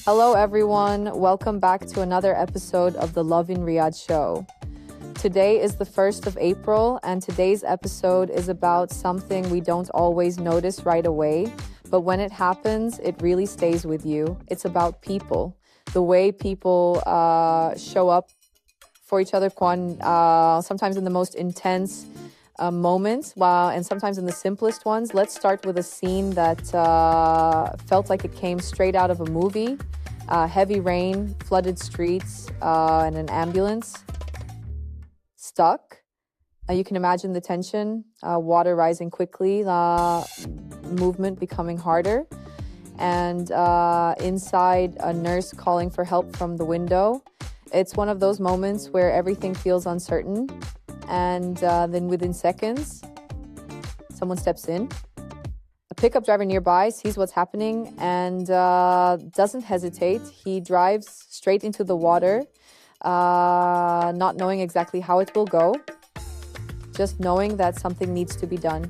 Hello everyone, welcome back to another episode of the Love in Riyadh show. Today is the 1st of April and today's episode is about something we don't always notice right away, but when it happens, it really stays with you. It's about people, the way people show up for each other, sometimes in the most intense moments, and sometimes in the simplest ones. Let's start with a scene that felt like it came straight out of a movie. Heavy rain, flooded streets, and an ambulance stuck. You can imagine the tension, water rising quickly, movement becoming harder, and inside a nurse calling for help from the window. It's one of those moments where everything feels uncertain, and then within seconds, someone steps in. A pickup driver nearby sees what's happening and doesn't hesitate. He drives straight into the water, not knowing exactly how it will go, just knowing that something needs to be done.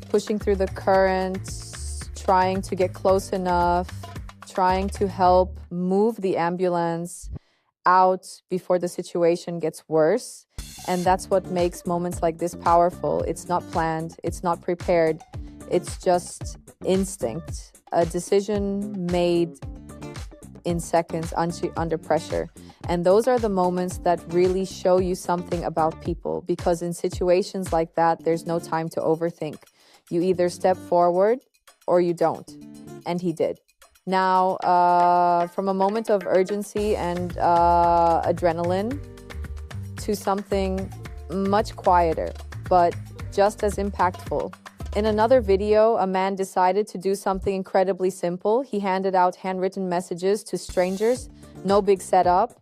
Pushing through the current, trying to get close enough, trying to help move the ambulance out before the situation gets worse. And that's what makes moments like this powerful. It's not planned, it's not prepared. It's just instinct, a decision made in seconds under pressure. And those are the moments that really show you something about people, because in situations like that, there's no time to overthink. You either step forward or you don't. And he did. Now, from a moment of urgency and adrenaline to something much quieter, but just as impactful. In another video, a man decided to do something incredibly simple. He handed out handwritten messages to strangers. No big setup,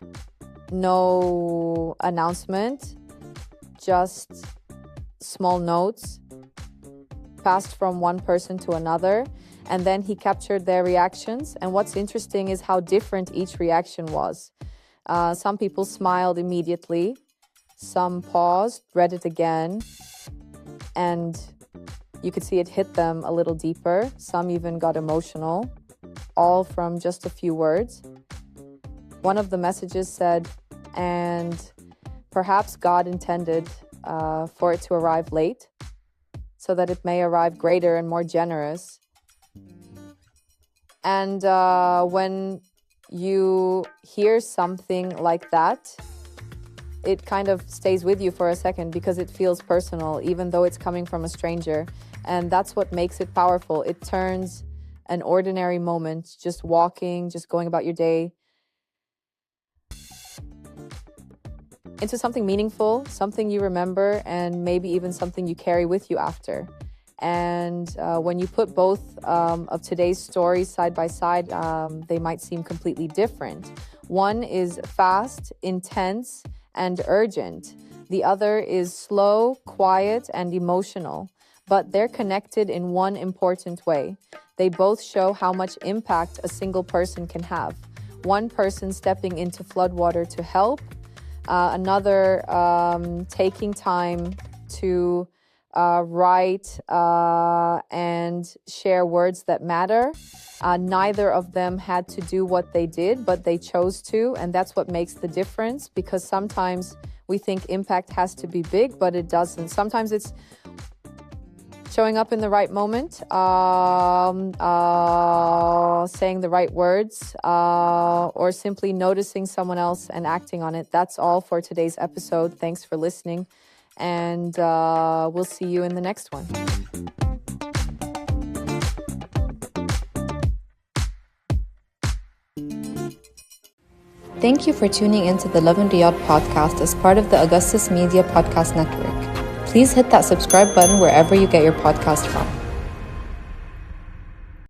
no announcement, just small notes passed from one person to another. And then he captured their reactions. And what's interesting is how different each reaction was. Some people smiled immediately. Some paused, read it again, and you could see it hit them a little deeper. Some even got emotional, all from just a few words. One of the messages said, and perhaps God intended for it to arrive late, so that it may arrive greater and more generous. And when you hear something like that, it kind of stays with you for a second because it feels personal, even though it's coming from a stranger. And that's what makes it powerful. It turns an ordinary moment, just walking, just going about your day, into something meaningful, something you remember, and maybe even something you carry with you after. And when you put both of today's stories side by side, they might seem completely different. One is fast, intense, and urgent. The other is slow, quiet, and emotional. But they're connected in one important way. They both show how much impact a single person can have. One person stepping into floodwater to help, another taking time to write and share words that matter. Neither of them had to do what they did, but they chose to, and that's what makes the difference, because sometimes we think impact has to be big, but it doesn't. Sometimes it's showing up in the right moment, saying the right words, or simply noticing someone else and acting on it. That's all for today's episode. Thanks for listening, and we'll see you in the next one. Thank you for tuning into the Love in Riyadh podcast as part of the Augustus Media Podcast Network. Please hit that subscribe button wherever you get your podcast from.